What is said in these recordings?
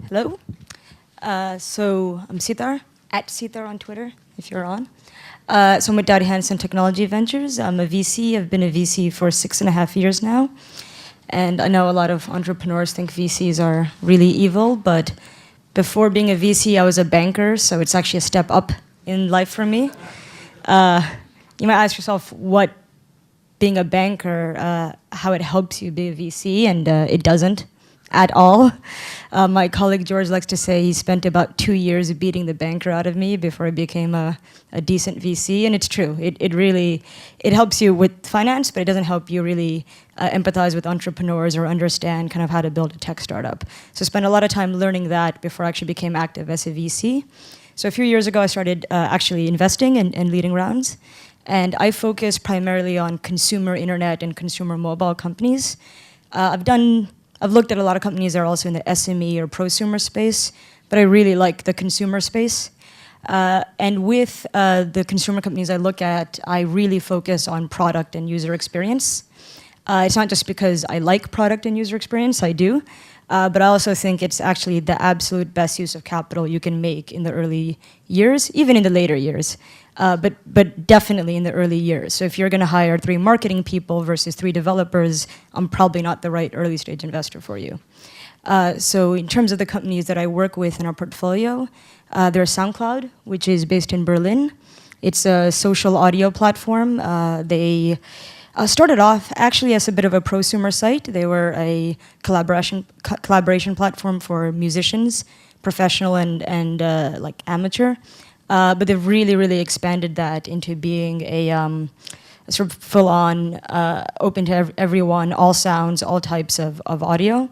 Hello. So I'm Sitar, at Sitar on Twitter, if you're on. So I'm with Doughty Hanson Technology Ventures. I'm a VC. I've been a VC for 6.5 years now. And I know a lot of entrepreneurs think VCs are really evil, but before being a VC, I was a banker, so it's actually a step up in life for me. You might ask yourself what being a banker, how it helps you be a VC, and it doesn't at all. My colleague George likes to say he spent about 2 years beating the banker out of me before I became a decent VC, and it's true. It helps you with finance, but it doesn't help you really empathize with entrepreneurs or understand kind of how to build a tech startup. So I spent a lot of time learning that before I actually became active as a VC. So a few years ago, I started actually investing and leading rounds. And I focus primarily on consumer internet and consumer mobile companies. I've looked at a lot of companies that are also in the SME or prosumer space, but I really like the consumer space. And with the consumer companies I look at, I really focus on product and user experience. It's not just because I like product and user experience, I do, but I also think it's actually the absolute best use of capital you can make in the early years, even in the later years, but definitely in the early years. So if you're going to hire 3 marketing people versus 3 developers, I'm probably not the right early stage investor for you. So in terms of the companies that I work with in our portfolio, there's SoundCloud, which is based in Berlin. It's a social audio platform. They started off actually as a bit of a prosumer site. They were a collaboration platform for musicians, professional and like amateur. But they've really expanded that into being a sort of full-on, open to everyone, all sounds, all types of audio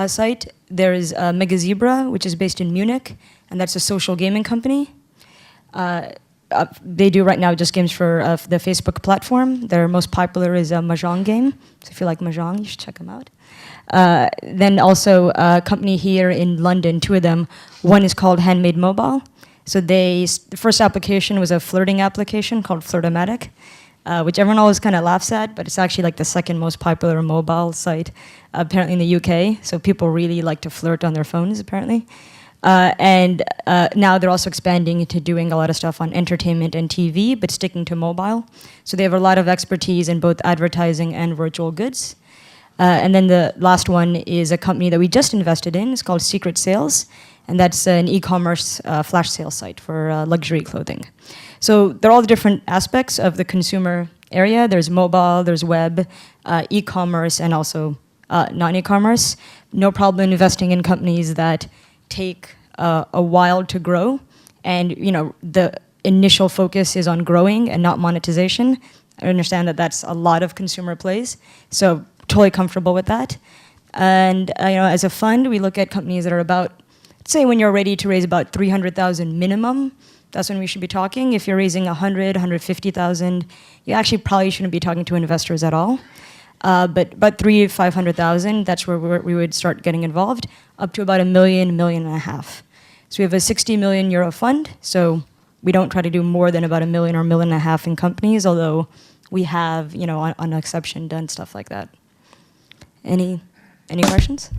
site. There is Megazebra, which is based in Munich, and that's a social gaming company. They do right now just games for the Facebook platform. Their most popular is a Mahjong game. So if you like Mahjong, you should check them out. Then also a company here in London, 2 of them. One is called Handmade Mobile. So the first application was a flirting application called Flirtomatic, which everyone always kind of laughs at, but it's actually like the 2nd most popular mobile site apparently in the UK. So people really like to flirt on their phones apparently. And now they're also expanding into doing a lot of stuff on entertainment and TV, but sticking to mobile. So they have a lot of expertise in both advertising and virtual goods. And then the last one is a company that we just invested in. It's called Secret Sales, and that's an e-commerce flash sale site for luxury clothing. So they're all the different aspects of the consumer area. There's mobile, there's web, e-commerce, and also non-e-commerce. No problem investing in companies that take a while to grow, and the initial focus is on growing and not monetization. I understand that that's a lot of consumer plays, so totally comfortable with that. And as a fund, we look at companies that are about, say, when you're ready to raise about 300,000 minimum, that's when we should be talking. If you're raising 100, 150,000, you actually probably shouldn't be talking to investors at all. But about 300,000 to 500,000, that's where we would start getting involved, up to about $1 million, $1.5 million. So we have a 60 million euro fund, so we don't try to do more than about $1 million or $1.5 million in companies, although we have, on exception, done stuff like that. Any questions?